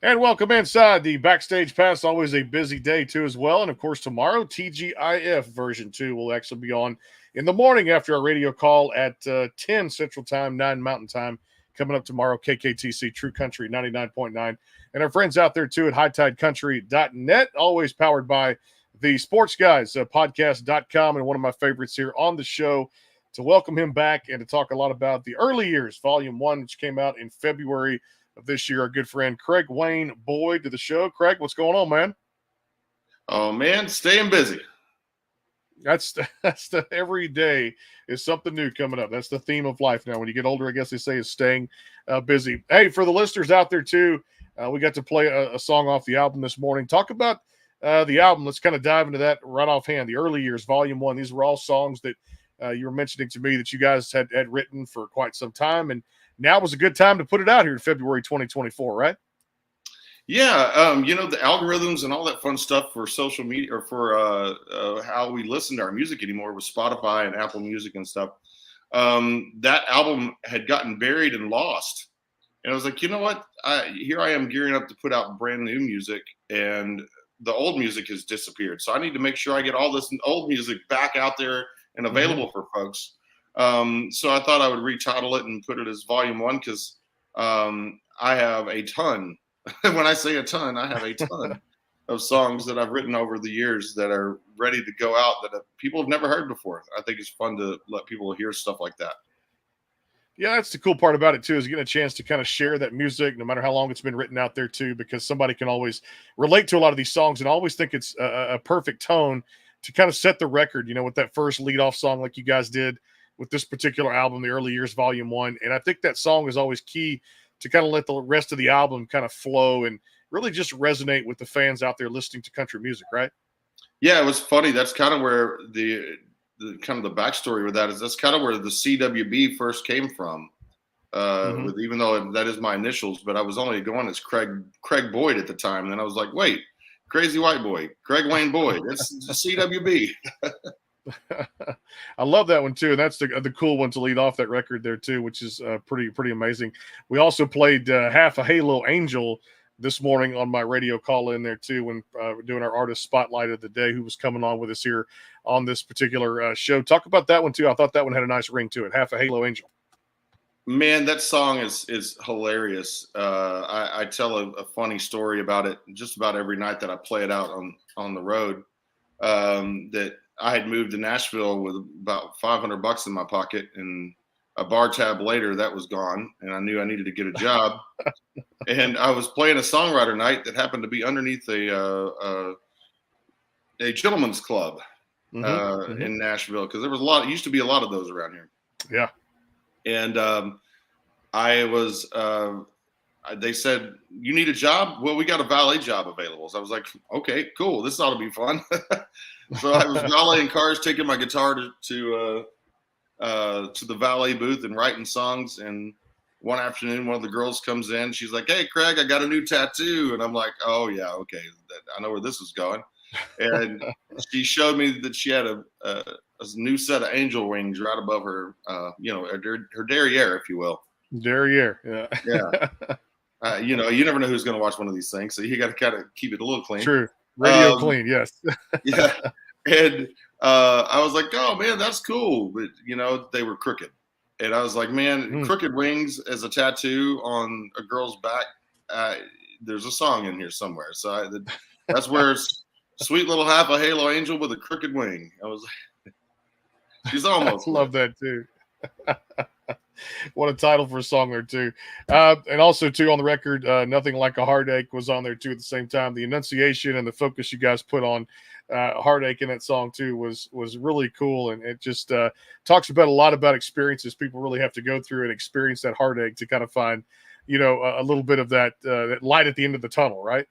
And welcome inside the Backstage Pass. Always a busy day, too, as well. And of course, tomorrow, TGIF version 2 will actually be on in the morning after our radio call at 10 Central Time, 9 Mountain Time. Coming up tomorrow, KKTC True Country 99.9. And our friends out there, too, at hightidecountry.net, always powered by the Sports Guys podcast.com. And one of my favorites here on the show to welcome him back and to talk a lot about the early years, Volume 1, which came out in February of this year, our good friend Craig Wayne Boyd to the show. Craig, what's going on, man? Oh man, staying busy. That's the every day is something new coming up. That's the theme of life now. When you get older, I guess they say is staying busy. Hey, for the listeners out there too, we got to play a song off the album this morning. Talk about the album. Let's kind of dive into that right offhand. The early years, Volume 1. These were all songs that you were mentioning to me that you guys had written for quite some time, and now was a good time to put it out here in February 2024, right? Yeah, the algorithms and all that fun stuff for social media or for how we listen to our music anymore with Spotify and Apple Music and stuff. That album had gotten buried and lost. And I was like, you know what? Here I am gearing up to put out brand new music, and the old music has disappeared. So I need to make sure I get all this old music back out there and available for folks. So I thought I would retitle it and put it as Volume 1 because I have a ton. When I say a ton, I have a ton of songs that I've written over the years that are ready to go out that people have never heard before. I think it's fun to let people hear stuff like that. Yeah, that's the cool part about it, too, is getting a chance to kind of share that music, no matter how long it's been written out there, too, because somebody can always relate to a lot of these songs and always think it's a perfect tone to kind of set the record, with that first lead-off song like you guys did with this particular album, The Early Years, Volume 1. And I think that song is always key to kind of let the rest of the album kind of flow and really just resonate with the fans out there listening to country music, right? Yeah, it was funny. That's kind of where the kind of the backstory with that is. That's kind of where the CWB first came from. With even though that is my initials, but I was only going as Craig Boyd at the time. And then I was like, wait, Crazy White Boy, Craig Wayne Boyd. It's CWB. I love that one too, and that's the cool one to lead off that record there too, which is pretty amazing. We also played Half a Halo Angel this morning on my radio call in there too when we're doing our artist spotlight of the day, who was coming on with us here on this particular show. Talk about that one too. I thought that one had a nice ring to it. Half a Halo Angel. Man, that song is hilarious. I tell a funny story about it just about every night that I play it out on the road. That I had moved to Nashville with about $500 in my pocket, and a bar tab later that was gone, and I knew I needed to get a job. And I was playing a songwriter night that happened to be underneath a gentleman's club in Nashville, because there was used to be a lot of those around here. Yeah. And I was they said, you need a job? Well, we got a valet job available. So I was like, okay, cool. This ought to be fun. So I was valeting cars, taking my guitar to the valet booth and writing songs. And one afternoon, one of the girls comes in. She's like, hey, Craig, I got a new tattoo. And I'm like, oh, yeah, okay. I know where this is going. And she showed me that she had a new set of angel wings right above her, her derriere, if you will. Derriere, yeah. Yeah. You never know who's going to watch one of these things, so you got to kind of keep it a little clean. True. Radio clean, yes. Yeah. And I was like, oh, man, that's cool. But, they were crooked. And I was like, man, crooked wings as a tattoo on a girl's back, there's a song in here somewhere. So that's where sweet little Half a Halo Angel with a crooked wing. I was like, she's almost. I love that, too. What a title for a song there, too. And also, too, on the record, Nothing Like a Heartache was on there, too, at the same time. The enunciation and the focus you guys put on Heartache in that song, too, was really cool. And it just talks about a lot about experiences people really have to go through and experience that heartache to kind of find, a little bit of that light at the end of the tunnel, right?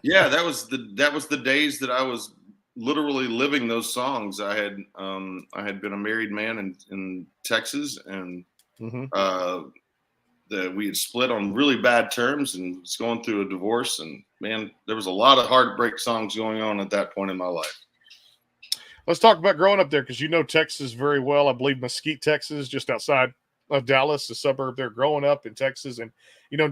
Yeah, that was the days that I was literally living those songs. I had been a married man in Texas, and we had split on really bad terms and was going through a divorce. And man, there was a lot of heartbreak songs going on at that point in my life. Let's talk about growing up there, because Texas very well. I believe Mesquite, Texas, just outside of Dallas, a suburb there, growing up in Texas. And,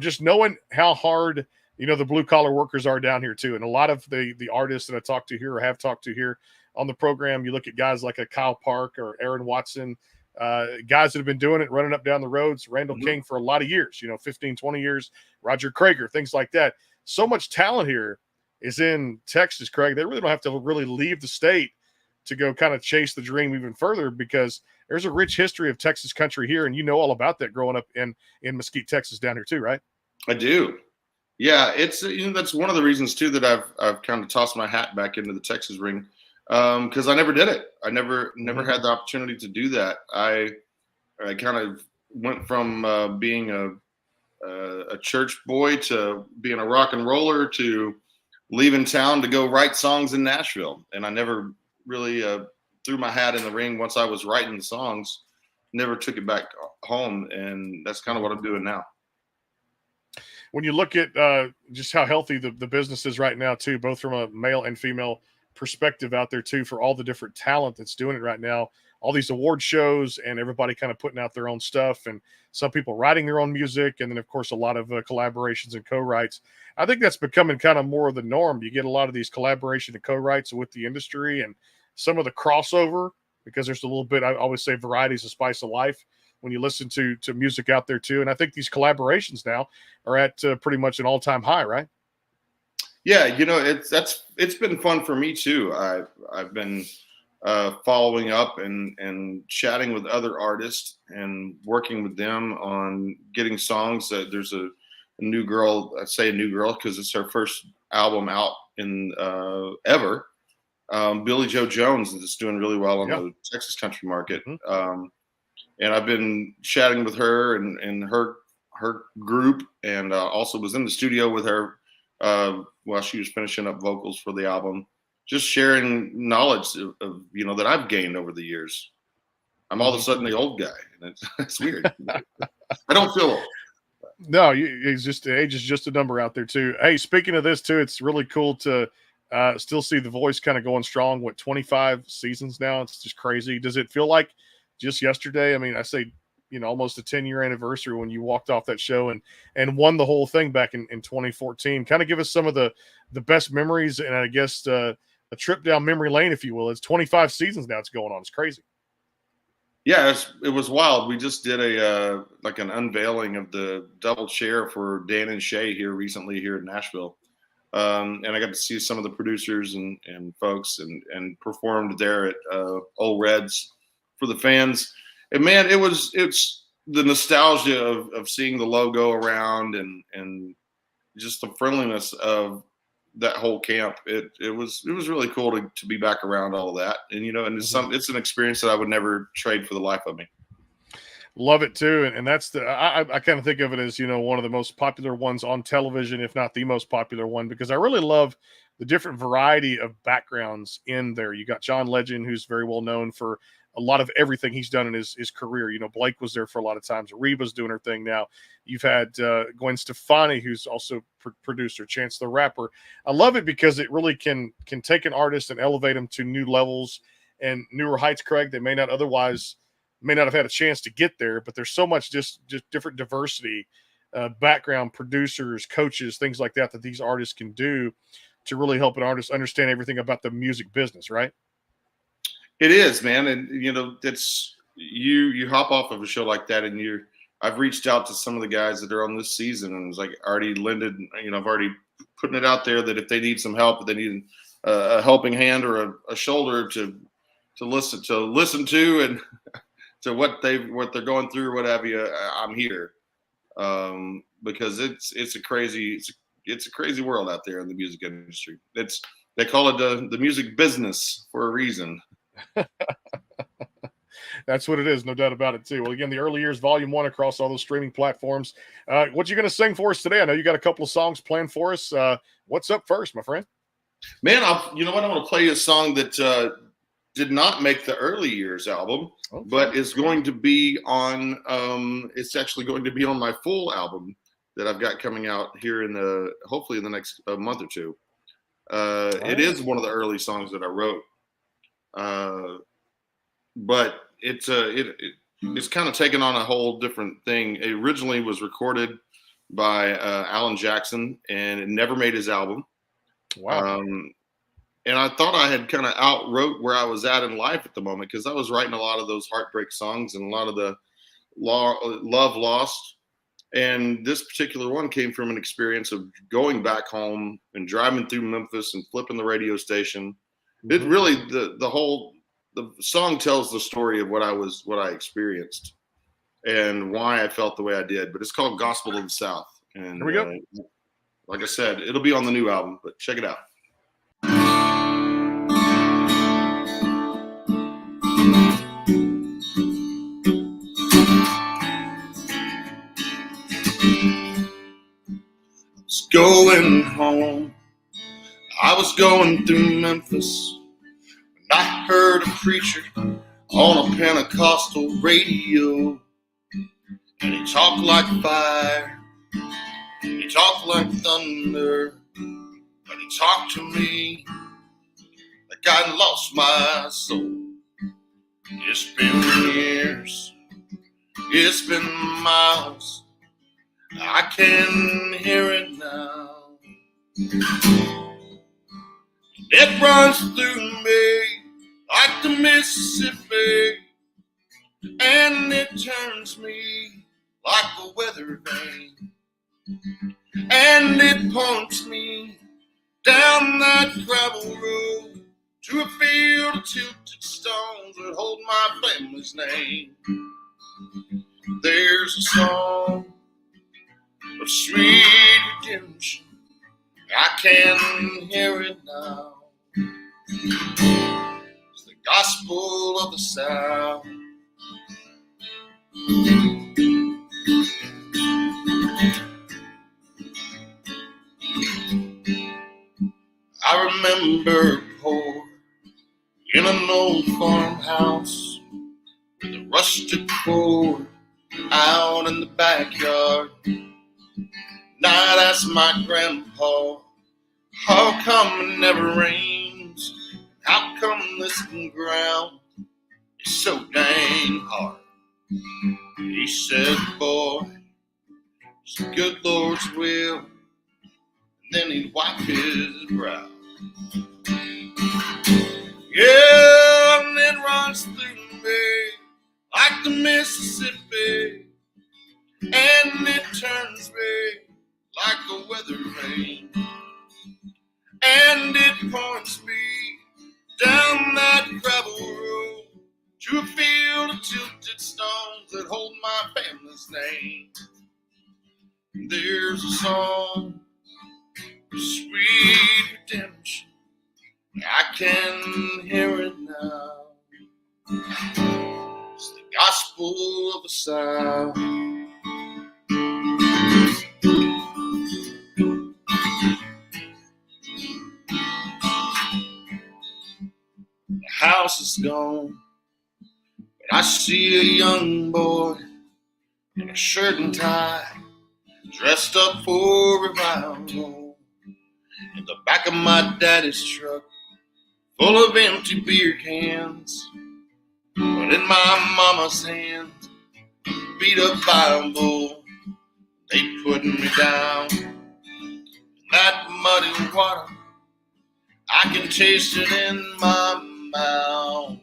just knowing how hard the blue collar workers are down here too. And a lot of the artists that I talk to here or have talked to here on the program, you look at guys like a Kyle Park or Aaron Watson, guys that have been doing it, running up down the roads, Randall King for a lot of years, 15, 20 years, Roger Krager, things like that. So much talent here is in Texas, Craig. They really don't have to really leave the state to go kind of chase the dream even further, because there's a rich history of Texas country here, and all about that growing up in Mesquite, Texas, down here too, right? I do. Yeah, it's that's one of the reasons too that I've kind of tossed my hat back into the Texas ring, because I never did it. I never had the opportunity to do that. I kind of went from being a church boy to being a rock and roller to leaving town to go write songs in Nashville, and I never really threw my hat in the ring once I was writing the songs. Never took it back home, and that's kind of what I'm doing now. When you look at just how healthy the business is right now too, both from a male and female perspective out there too, for all the different talent that's doing it right now, all these award shows and everybody kind of putting out their own stuff, and some people writing their own music, and then of course a lot of collaborations and co-writes. I think that's becoming kind of more of the norm. You get a lot of these collaboration and co-writes with the industry, and some of the crossover, because there's a little bit, I always say, variety's a spice of life when you listen to music out there too. And I think these collaborations now are at pretty much an all-time high, right? Yeah, it's been fun for me too. I've been following up and chatting with other artists and working with them on getting songs. There's a new girl, I say a new girl because it's her first album out in ever. Billy Joe Jones is doing really well on the Texas country market. And I've been chatting with her and her group, and also was in the studio with her while she was finishing up vocals for the album, just sharing knowledge of that I've gained over the years. I'm all of a sudden the old guy, and it's weird. I don't feel old. No, age is just a number out there too. Hey, speaking of this too, it's really cool to still see the voice kind of going strong. 25 seasons now? It's just crazy. Does it feel like just yesterday? I mean, I say, almost a 10-year anniversary when you walked off that show and won the whole thing back in 2014. Kind of give us some of the best memories, and I guess a trip down memory lane, if you will. It's 25 seasons now. It's going on. It's crazy. Yeah, it was wild. We just did an unveiling of the double chair for Dan and Shay here recently here in Nashville. And I got to see some of the producers and folks and performed there at Old Reds for the fans. And man, it's the nostalgia of seeing the logo around and just the friendliness of that whole camp. It was really cool to be back around all of that. And it's an experience that I would never trade for the life of me. Love it too, and that's I kind of think of it as one of the most popular ones on television, if not the most popular one, because I really love the different variety of backgrounds in there. You got John Legend, who's very well known for a lot of everything he's done in his career. Blake was there for a lot of times. Reba's doing her thing now. You've had Gwen Stefani, who's also producer, Chance the Rapper. I love it because it really can take an artist and elevate them to new levels and newer heights, Craig. They may not have had a chance to get there, but there's so much just different diversity, background, producers, coaches, things like that these artists can do to really help an artist understand everything about the music business, right? It is, man. And it's you hop off of a show like that, and I've reached out to some of the guys that are on this season, and it's like already lended, I've already putting it out there that if they need some help, if they need a helping hand or a shoulder to listen to and to what they're going through or what have you, I'm here. Because it's a crazy world out there in the music industry. They call it the music business for a reason. That's what it is, no doubt about it too. Well, again, the Early Years Volume 1 across all those streaming platforms. What you going to sing for us today? I know you got a couple of songs planned for us. What's up first, my friend? Man, I'm going to play a song that did not make the Early Years album, but is going to be on. It's actually going to be on my full album that I've got coming out here hopefully in the next month or two. It is one of the early songs that I wrote, but it's kind of taken on a whole different thing. It originally was recorded by Alan Jackson, and it never made his album. Wow. And I thought I had kind of outwrote where I was at in life at the moment, because I was writing a lot of those heartbreak songs and a lot of the love lost. And this particular one came from an experience of going back home and driving through Memphis and flipping the radio station. It really, the song tells the story of what I experienced and why I felt the way I did. But it's called Gospel of the South. And Here we go. Like I said, it'll be on the new album, but check it out. Going home, I was going through Memphis when I heard a preacher on a Pentecostal radio, and he talked like fire, he talked like thunder, but he talked to me like I'd lost my soul. It's been years, it's been miles, I can hear it now. It runs through me like the Mississippi, and it turns me like a weather vane, and it points me down that gravel road to a field of tilted stones that hold my family's name. There's a song of sweet redemption, I can hear it now. It's the gospel of the South. I remember poor in an old farmhouse with a rustic board out in the backyard. And I'd ask my grandpa, how come it never rains? How come this ground is so dang hard? He said, boy, it's the good Lord's will. And then he'd wipe his brow. Yeah, and it runs through me like the Mississippi, and it turns me like a weather vane, and it points me down that gravel road to a field of tilted stones that hold my family's name. There's a song of sweet redemption, I can hear it now. It's the gospel of the South. The house is gone, but I see a young boy in a shirt and tie, dressed up for revival, in the back of my daddy's truck, full of empty beer cans, but in my mama's hand, beat up Bible, they put me down in that muddy water. I can taste it in my mouth.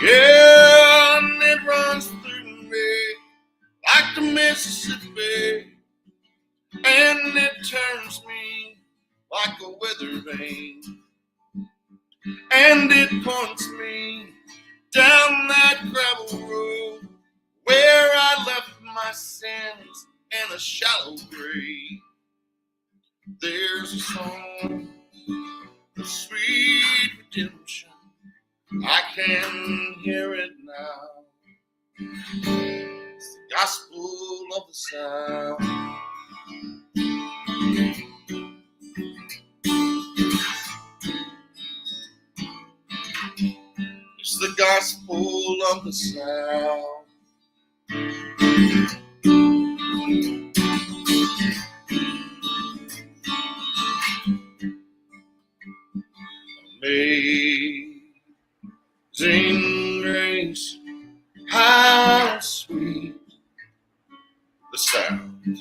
Yeah, and it runs through me like the Mississippi, and it turns me like a weather vane, and it points me down that gravel road where I left my sins in a shallow grave. There's a song of sweet redemption, I can hear it now. It's the gospel of the South. It's the gospel of the South. Amazing grace, how sweet the sound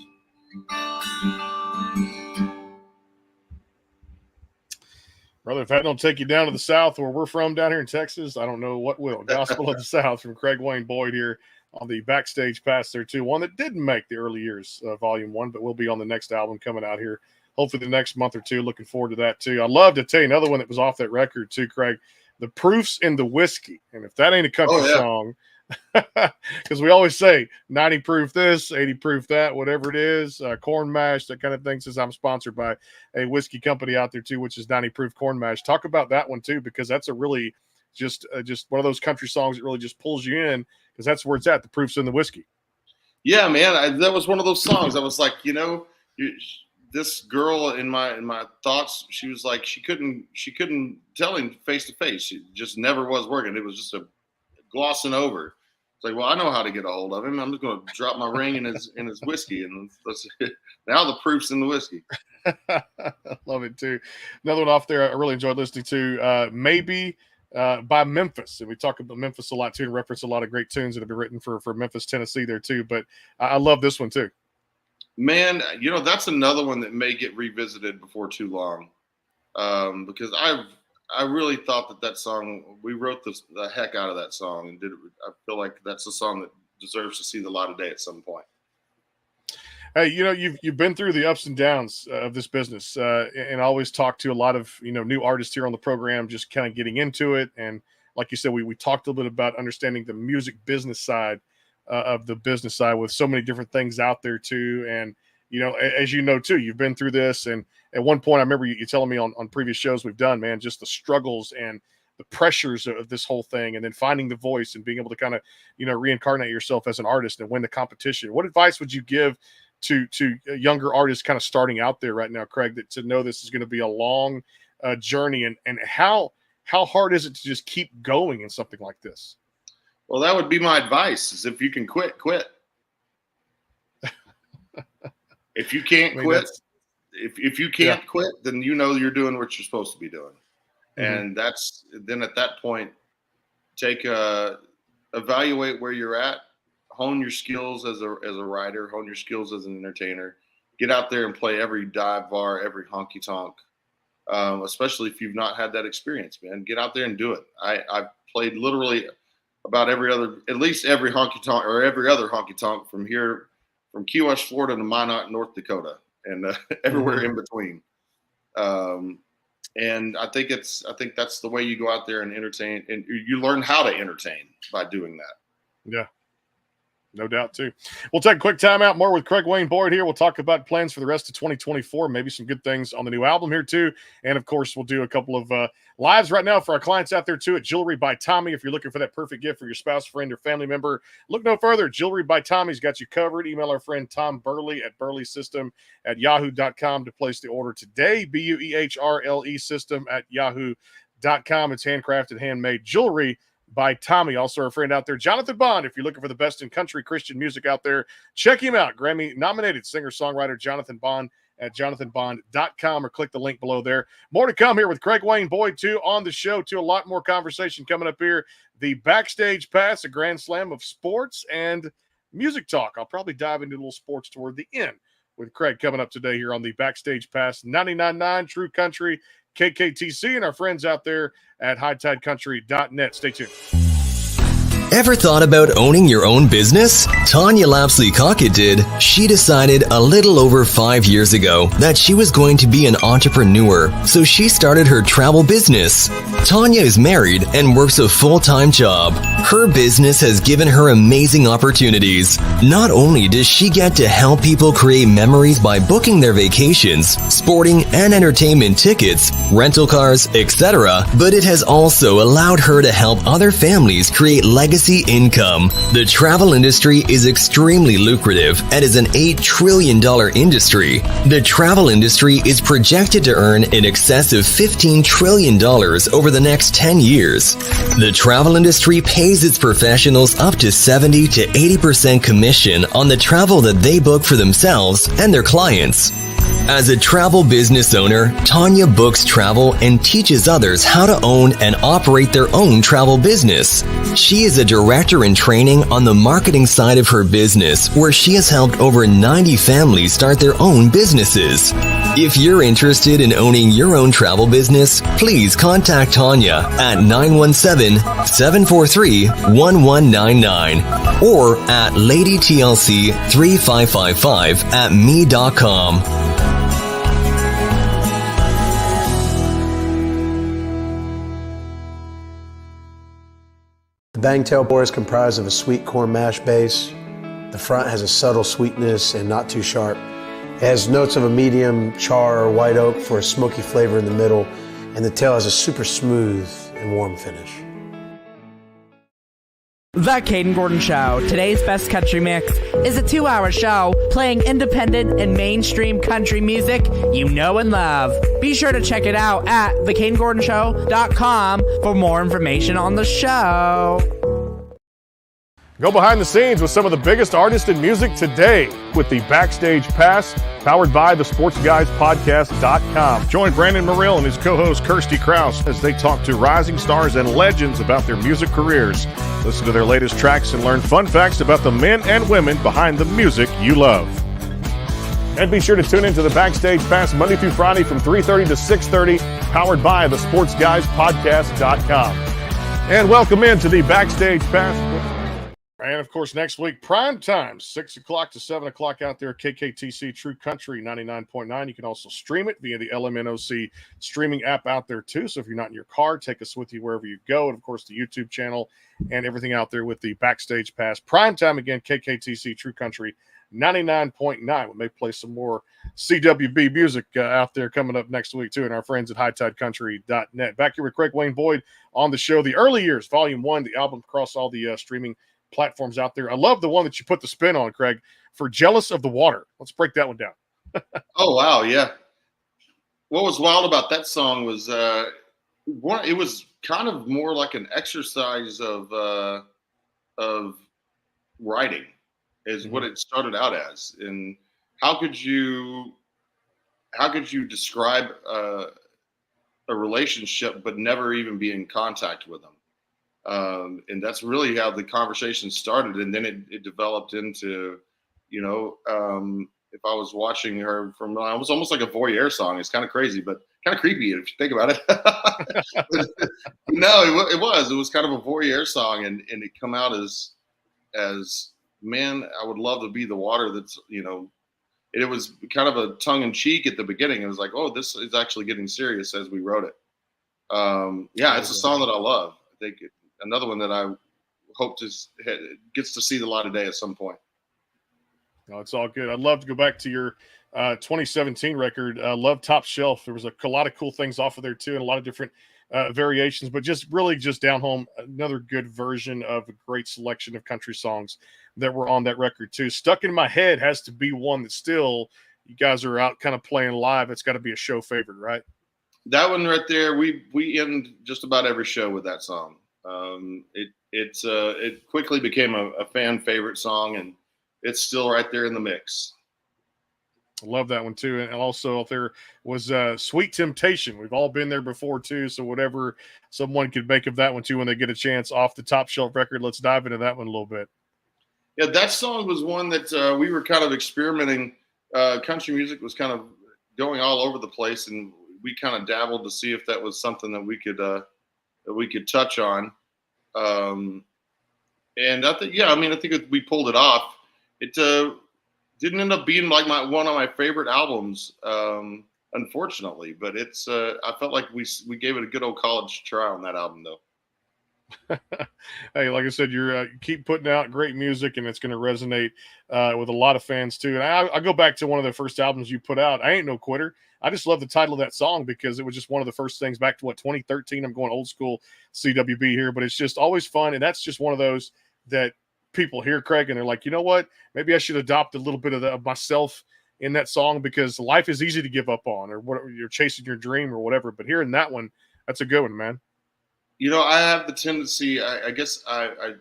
Brother, if that don't take you down to the South where we're from down here in Texas, I don't know what will. Gospel of the South from Craig Wayne Boyd here on the Backstage Pass there too. One that didn't make the early years volume 1, but will be on the next album coming out here. Hopefully the next month or two. Looking forward to that too. I'd love to tell you another one that was off that record too, Craig. The Proofs in the Whiskey. And if that ain't a country song, because we always say 90 proof this, 80 proof that, whatever it is, corn mash, that kind of thing. Since I'm sponsored by a whiskey company out there too, which is 90 proof corn mash. Talk about that one too, because that's a really just one of those country songs that really just pulls you in, because that's where it's at. The proof's in the whiskey. Yeah, man, that was one of those songs. I was like, this girl in my thoughts, she was like, she couldn't tell him face to face. It just never was working. It was just a glossing over. It's like, well, I know how to get a hold of him. I'm just going to drop my ring in his whiskey, and now the proof's in the whiskey. Love it too. Another one off there I really enjoyed listening to, Maybe by Memphis. And we talk about Memphis a lot too, and reference a lot of great tunes that have been written for Memphis, Tennessee there too. But I love this one too. Man, that's another one that may get revisited before too long, because I really thought that song, we wrote the heck out of that song, and I feel like that's a song that deserves to see the light of day at some point. Hey, you've been through the ups and downs of this business, and I always talk to a lot of new artists here on the program, just kind of getting into it. And like you said, we talked a little bit about understanding the music business side of the business side, with so many different things out there too. And as too, you've been through this, and at one point I remember you telling me on previous shows we've done, man, just the struggles and the pressures of this whole thing, and then finding the voice and being able to kind of reincarnate yourself as an artist and win the competition. What advice would you give to younger artists kind of starting out there right now, Craig, that to know this is going to be a long journey, and how hard is it to just keep going in something like this? Well, that would be my advice, is if you can quit. If you can't quit, if you can't quit, then you're doing what you're supposed to be doing. Mm-hmm. And then at that point, evaluate where you're at, hone your skills as a writer, hone your skills as an entertainer, get out there and play every dive bar, every honky tonk, especially if you've not had that experience, man. Get out there and do it. I've played literally about at least every honky tonk or every other honky tonk from Key West, Florida to Minot, North Dakota, and everywhere in between. And I think that's the way you go out there and entertain, and you learn how to entertain by doing that. Yeah. No doubt, too. We'll take a quick time out. More with Craig Wayne Boyd here. We'll talk about plans for the rest of 2024, maybe some good things on the new album here, too. And, of course, we'll do a couple of lives right now for our clients out there, too, at Jewelry by Tommy. If you're looking for that perfect gift for your spouse, friend, or family member, look no further. Jewelry by Tommy's got you covered. Email our friend Tom Burley at burleysystem@yahoo.com to place the order today. BUEHRLE system@yahoo.com. It's handcrafted, handmade jewelry by Tommy. Also our friend out there, Jonathan Bond. If you're looking for the best in country Christian music out there, check him out. Grammy-nominated singer-songwriter Jonathan Bond at jonathanbond.com, or click the link below there. More to come here with Craig Wayne Boyd, too, on the show, too. A lot more conversation coming up here. The Backstage Pass, a grand slam of sports and music talk. I'll probably dive into a little sports toward the end with Craig coming up today here on the Backstage Pass 99.9 True Country KKTC, and our friends out there at hightidecountry.net. Stay tuned. Ever thought about owning your own business? Tanya Lapsley-Cockett did. She decided a little over 5 years ago that she was going to be an entrepreneur, so she started her travel business. Tanya is married and works a full-time job. Her business has given her amazing opportunities. Not only does she get to help people create memories by booking their vacations, sporting and entertainment tickets, rental cars, etc., but it has also allowed her to help other families create legacy income. The travel industry is extremely lucrative and is an $8 trillion industry. The travel industry is projected to earn in excess of $15 trillion over the the next 10 years. The travel industry pays its professionals up to 70 to 80% commission on the travel that they book for themselves and their clients. As a travel business owner, Tanya books travel and teaches others how to own and operate their own travel business. She is a director in training on the marketing side of her business, where she has helped over 90 families start their own businesses. If you're interested in owning your own travel business, please contact Tanya at 917-743-1199 or at ladytlc3555@me.com. The Bangtail Boar is comprised of a sweet corn mash base. The front has a subtle sweetness and not too sharp. It has notes of a medium char or white oak for a smoky flavor in the middle, and the tail has a super smooth and warm finish. The Caden Gordon Show, today's best country mix, is a 2-hour show playing independent and mainstream country music you know and love. Be sure to check it out at thecadengordonshow.com for more information on the show. Go behind the scenes with some of the biggest artists in music today with the Backstage Pass, powered by the SportsGuysPodcast.com. Join Brandon Morrill and his co-host Kirsty Krause as they talk to rising stars and legends about their music careers. Listen to their latest tracks and learn fun facts about the men and women behind the music you love. And be sure to tune into the Backstage Pass Monday through Friday from 3:30 to 6:30, powered by the SportsGuysPodcast.com. And welcome into the Backstage Pass. And, of course, next week, prime time, 6 o'clock to 7 o'clock out there, KKTC True Country 99.9. You can also stream it via the LMNOC streaming app out there, too. So if you're not in your car, take us with you wherever you go. And, of course, the YouTube channel and everything out there with the Backstage Pass. Prime time, again, KKTC True Country 99.9. We may play some more CWB music out there coming up next week, too, and our friends at HighTideCountry.net. Back here with Craig Wayne Boyd on the show. The Early Years, Volume 1, the album across all the streaming platforms out there. I love the one that you put the spin on, Craig, for Jealous of the Water. Let's break that one down. Oh, wow, yeah. What was wild about that song was it was kind of more like an exercise of writing is what it started out as. And how could you describe a relationship but never even be in contact with them? And that's really how the conversation started. And then it developed into, if I was watching her it was almost like a voyeur song. It's kind of crazy, but kind of creepy if you think about it. No, it was kind of a voyeur song. And it come out as, man, I would love to be the water that's, it was kind of a tongue in cheek at the beginning. It was like, oh, this is actually getting serious as we wrote it. It's a song that I love. I think another one that I hope gets to see the light of day at some point. No, it's all good. I'd love to go back to your 2017 record, Love Top Shelf. There was a lot of cool things off of there too, and a lot of different variations, but just down home, another good version of a great selection of country songs that were on that record too. Stuck in My Head has to be one that still you guys are out kind of playing live. It's got to be a show favorite, right? That one right there, we end just about every show with that song. It quickly became a fan favorite song, and it's still right there in the mix. I love that one too. And also if there was Sweet Temptation. We've all been there before too. So whatever someone could make of that one too when they get a chance off the Top Shelf record, let's dive into that one a little bit. Yeah, that song was one that we were kind of experimenting. Country music was kind of going all over the place, and we kind of dabbled to see if that was something that we could touch on. And I think, I think we pulled it off. It didn't end up being like one of my favorite albums, unfortunately, but it's I felt like we gave it a good old college try on that album though. Hey, like I said, you keep putting out great music, and it's going to resonate with a lot of fans too. And I go back to one of the first albums you put out, I Ain't No Quitter. I just love the title of that song because it was just one of the first things back to 2013. I'm going old school CWB here, but it's just always fun. And that's just one of those that people hear, Craig, and they're like, you know what? Maybe I should adopt a little bit of myself in that song, because life is easy to give up on, or what, you're chasing your dream or whatever. But hearing that one, that's a good one, man. I have the tendency, I guess I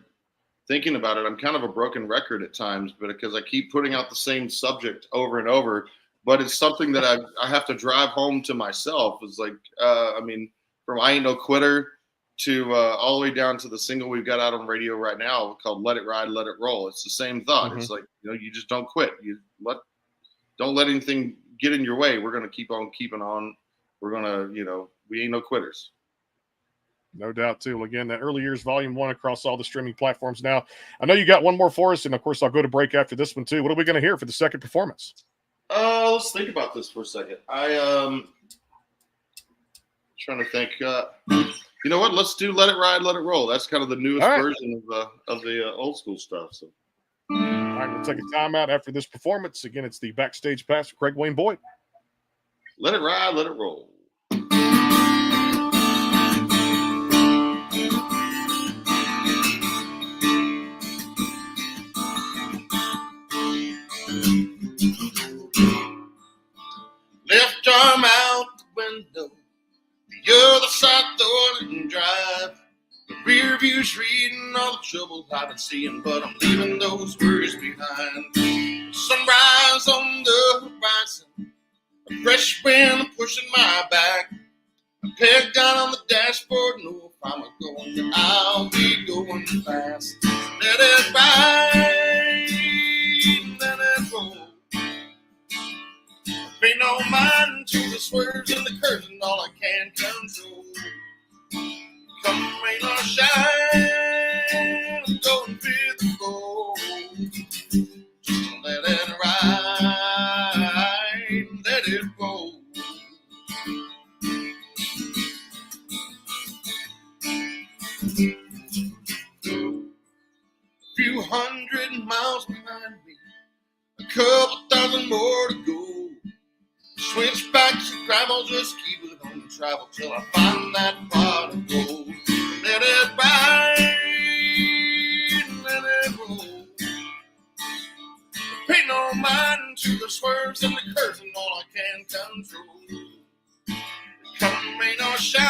thinking about it, I'm kind of a broken record at times, but because I keep putting out the same subject over and over, but it's something that I have to drive home to myself. It's like, from I Ain't No Quitter to all the way down to the single we've got out on radio right now called Let It Ride, Let It Roll. It's the same thought. Mm-hmm. It's like, you just don't quit. Don't let anything get in your way. We're going to keep on keeping on. We're going to, we ain't no quitters. No doubt, too. Again, that Early Years Volume 1 across all the streaming platforms now. I know you got one more for us, and, of course, I'll go to break after this one, too. What are we going to hear for the second performance? Let's think about this for a second. Trying to think. You know what? Let's do Let It Ride, Let It Roll. That's kind of the newest version of the old school stuff. So, all right, we'll take a timeout after this performance. Again, it's the Backstage Pass for Craig Wayne Boyd. Let it ride, let it roll. Left arm out the window, the other side throwing it and drive. The rear view's reading all the trouble I've been seeing, but I'm leaving those worries behind. Sunrise on the horizon, a fresh wind pushing my back. I pegged down on the dashboard, know if I'm going, I'll be going fast. Let it ride, let it roll. Pay no mind to the swerves and the curves and all I can control. Come rain or shine, I'm going with the flow. Just let it ride, let it roll. A few hundred miles behind me, a couple thousand more to go. Switch back to gravel, just keep it on the travel till I find that pot of gold. Let it ride, let it roll. Pay no mind to the swerves and the curves and all I can control. Come rain or shine,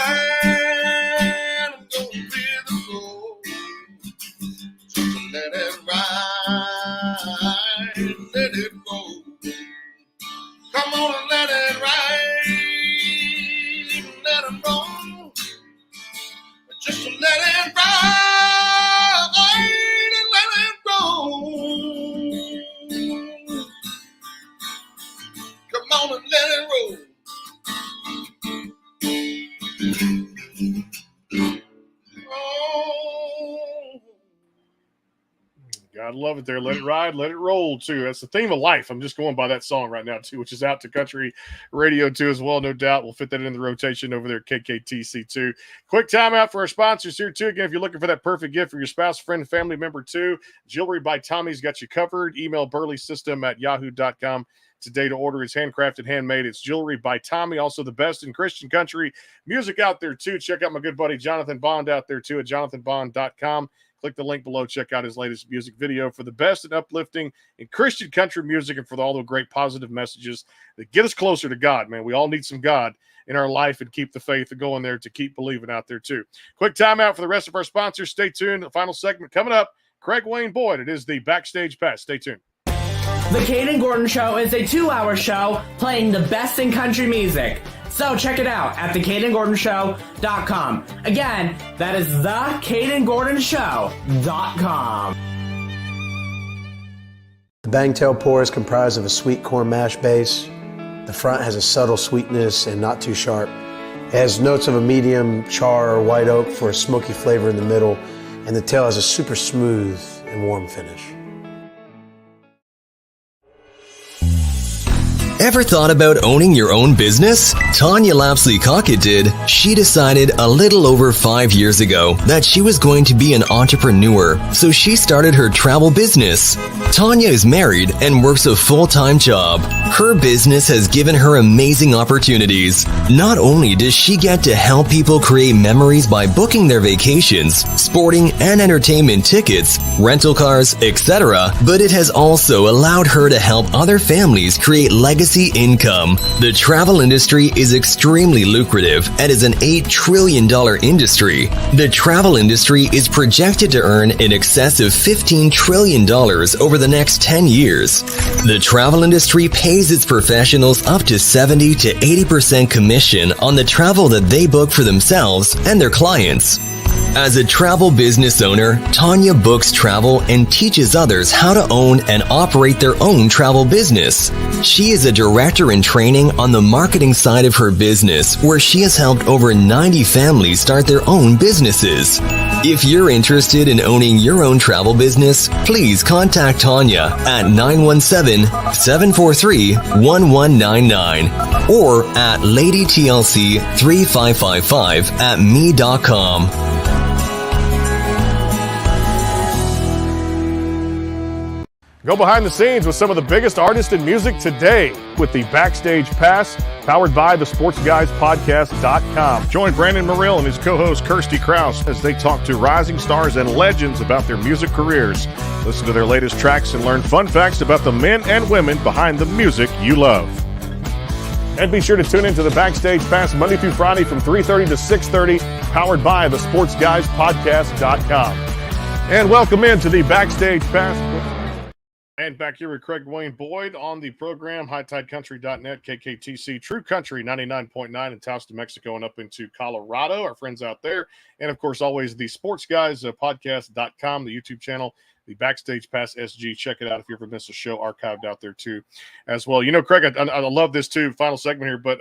I'm going with the flow. Just let it ride, let it roll. Come on and let it ride, let it roll. Just to let it ride and let it roll. Come on and let it roll. Oh. Gotta love it there. Let it ride, let it roll, too. That's the theme of life. I'm just going by that song right now, too, which is out to country radio, too, as well. No doubt. We'll fit that in the rotation over there at KKTC, too. Quick timeout for our sponsors here, too. Again, if you're looking for that perfect gift for your spouse, friend, family member, too, Jewelry by Tommy's got you covered. Email burleysystem@yahoo.com today to order. It's handcrafted, handmade. It's Jewelry by Tommy. Also the best in Christian country music out there, too. Check out my good buddy Jonathan Bond out there, too, at jonathanbond.com. Click the link below. Check out his latest music video for the best and uplifting in Christian country music and for all the great positive messages that get us closer to God, man. We all need some God in our life and keep the faith going there to keep believing out there, too. Quick timeout for the rest of our sponsors. Stay tuned. The final segment coming up. Craig Wayne Boyd. It is the Backstage Pass. Stay tuned. The Caden Gordon Show is a 2-hour show playing the best in country music. So check it out at thecadengordonshow.com. Again, that is thecadengordonshow.com. The Bangtail Pour is comprised of a sweet corn mash base. The front has a subtle sweetness and not too sharp. It has notes of a medium char or white oak for a smoky flavor in the middle, and the tail has a super smooth and warm finish. Ever thought about owning your own business? Tanya Lapsley Cockett did. She decided a little over 5 years ago that she was going to be an entrepreneur, so she started her travel business. Tanya is married and works a full-time job. Her business has given her amazing opportunities. Not only does she get to help people create memories by booking their vacations, sporting and entertainment tickets, rental cars, etc., but it has also allowed her to help other families create legacy legacy income. The travel industry is extremely lucrative and is an $8 trillion industry. The travel industry is projected to earn in excess of $15 trillion over the next 10 years. The travel industry pays its professionals up to 70 to 80% commission on the travel that they book for themselves and their clients. As a travel business owner, Tanya books travel and teaches others how to own and operate their own travel business. She is a director in training on the marketing side of her business, where she has helped over 90 families start their own businesses. If you're interested in owning your own travel business, please contact Tanya at 917-743-1199 or at ladytlc3555@me.com. Go behind the scenes with some of the biggest artists in music today with the Backstage Pass, powered by thesportsguyspodcast.com. Join Brandon Morrill and his co-host Kirsty Krause as they talk to rising stars and legends about their music careers. Listen to their latest tracks and learn fun facts about the men and women behind the music you love. And be sure to tune into the Backstage Pass Monday through Friday from 3:30 to 6:30, powered by thesportsguyspodcast.com. And welcome into the Backstage Pass. And back here with Craig Wayne Boyd on the program, HighTideCountry.net, KKTC, True Country 99.9 in Taos, New Mexico, and up into Colorado, our friends out there. And, of course, always the Sports Guys Podcast.com, the YouTube channel, the Backstage Pass SG. Check it out if you ever missed a show, archived out there, too, as well. You know, Craig, I love this, too, final segment here, but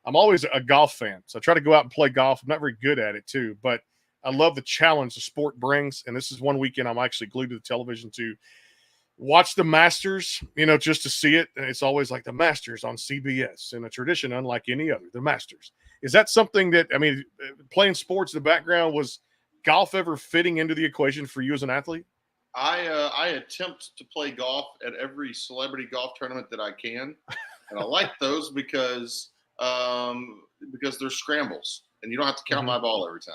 I'm always a golf fan. So I try to go out and play golf. I'm not very good at it, too, but I love the challenge the sport brings. And this is one weekend I'm actually glued to the television to watch the Masters, you know, just to see it. And it's always like the Masters on CBS, in a tradition unlike any other, the Masters. Is that something that, I mean, playing sports in the background, was golf ever fitting into the equation for you as an athlete? I attempt to play golf at every celebrity golf tournament that I can. And I like those because they're scrambles and you don't have to count my ball every time.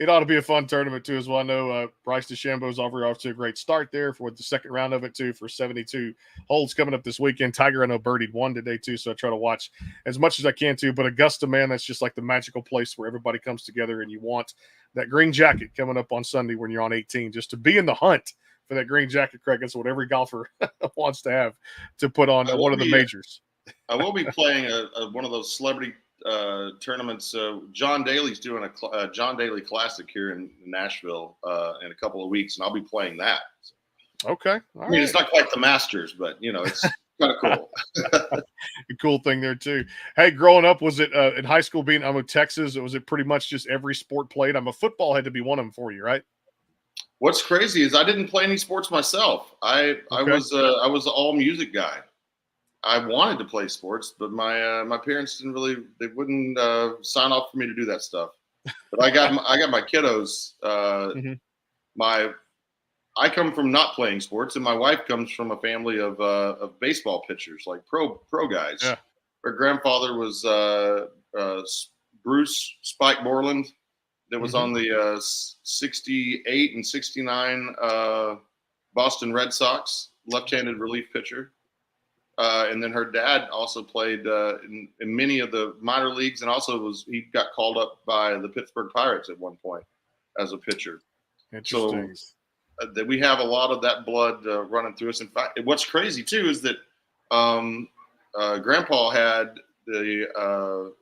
It ought to be a fun tournament, too, as well. I know Bryce DeChambeau's off to a great start there for the second round of it, too, for 72 holes coming up this weekend. Tiger, I know, birdied one today, too, so I try to watch as much as I can, too. But Augusta, man, that's just like the magical place where everybody comes together, and you want that green jacket coming up on Sunday when you're on 18, just to be in the hunt for that green jacket, Craig. That's what every golfer wants to have to put on one of the majors. I will be playing one of those celebrity tournaments. John Daly's doing a John Daly Classic here in Nashville in a couple of weeks, and I'll be playing that. Okay. I mean, it's not quite the Masters, but, you know, it's kind of cool. A cool thing there, too. Hey, growing up, was it in high school, I'm in Texas, was it pretty much just every sport played? I'm a football had to be one of them for you, right? What's crazy is I didn't play any sports myself. I was an all music guy. I wanted to play sports, but my parents wouldn't sign off for me to do that stuff. But I got my kiddos. I come from not playing sports, and my wife comes from a family of baseball pitchers, like pro guys. Yeah. Her grandfather was Bruce Spike Borland, that was on the 68 and 69 Boston Red Sox, left-handed relief pitcher. And then her dad also played in many of the minor leagues, and also he got called up by the Pittsburgh Pirates at one point as a pitcher. Interesting. So that we have a lot of that blood running through us. In fact, what's crazy too is that Grandpa had the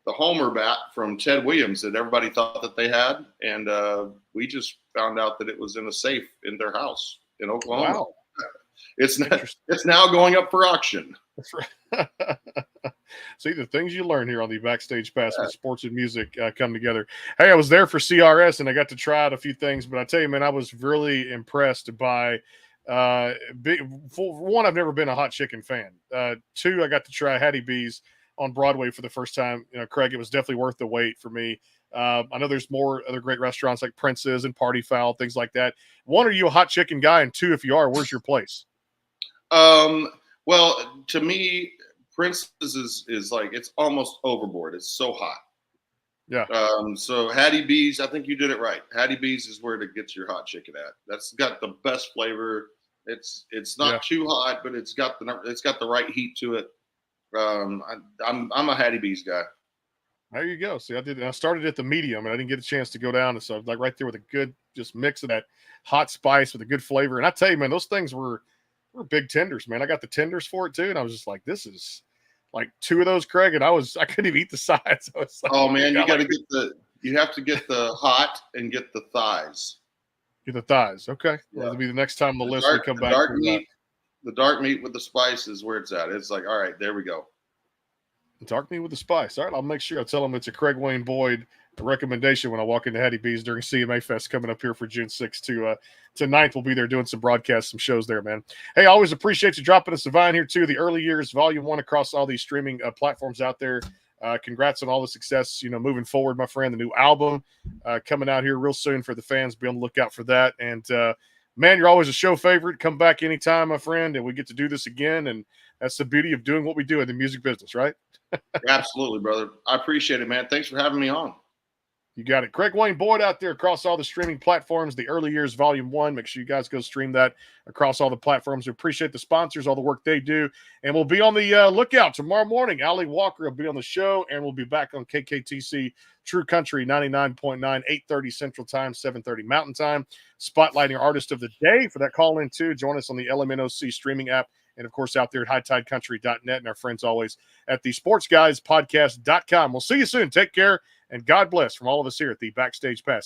homer bat from Ted Williams that everybody thought that they had, and we just found out that it was in a safe in their house in Oklahoma. Wow. It's now going up for auction. That's right. See, the things you learn here on the Backstage Pass with sports and music come together. Hey, I was there for CRS, and I got to try out a few things. But I tell you, man, I was really impressed by for one, I've never been a hot chicken fan. Two, I got to try Hattie B's on Broadway for the first time. You know, Craig, it was definitely worth the wait for me. I know there's more other great restaurants like Prince's and Party Foul, things like that. One, are you a hot chicken guy? And two, if you are, where's your place? Well, to me, Prince's is like, it's almost overboard. It's so hot. Yeah. So Hattie B's, I think you did it right. Hattie B's is where to get your hot chicken at. That's got the best flavor. It's Yeah. not too hot, but it's got the right heat to it. I'm a Hattie B's guy. There you go. See, I started at the medium, and I didn't get a chance to go down. And so, like right there with a good just mix of that hot spice with a good flavor. And I tell you, man, those things were big tenders, man. I got the tenders for it too, and I was just like, this is like 2 of those, Craig, and I couldn't even eat the sides. I was like, Oh man, you have to get the hot and get the thighs. get the thighs. Okay, well, that'll be the next time on the list we come back. The dark meat with the spice is where it's at. It's like, all right, there we go. Dark meat with the spice. All right, I'll make sure I tell them it's a Craig Wayne Boyd recommendation when I walk into Hattie B's during CMA Fest coming up here for June 6th to 9th. We'll be there doing some broadcasts, some shows there, man. Hey, I always appreciate you dropping us a vine here too. The Early Years Volume 1 across all these streaming platforms out there. Congrats on all the success, moving forward, my friend. The new album coming out here real soon for the fans. Be on the lookout for that. And man, you're always a show favorite. Come back anytime, my friend, and we get to do this again. And that's the beauty of doing what we do in the music business, right? Absolutely, brother. I appreciate it, man. Thanks for having me on. You got it. Craig Wayne Boyd out there across all the streaming platforms, the Early Years Volume 1. Make sure you guys go stream that across all the platforms. We appreciate the sponsors, all the work they do. And we'll be on the lookout tomorrow morning. Ali Walker will be on the show, and we'll be back on KKTC True Country 99.9, 8:30 Central Time, 7:30 Mountain Time. Spotlighting our artist of the day for that call-in, too. Join us on the LMNOC streaming app. And, of course, out there at hightidecountry.net and our friends always at the sportsguyspodcast.com. We'll see you soon. Take care, and God bless from all of us here at the Backstage Pass.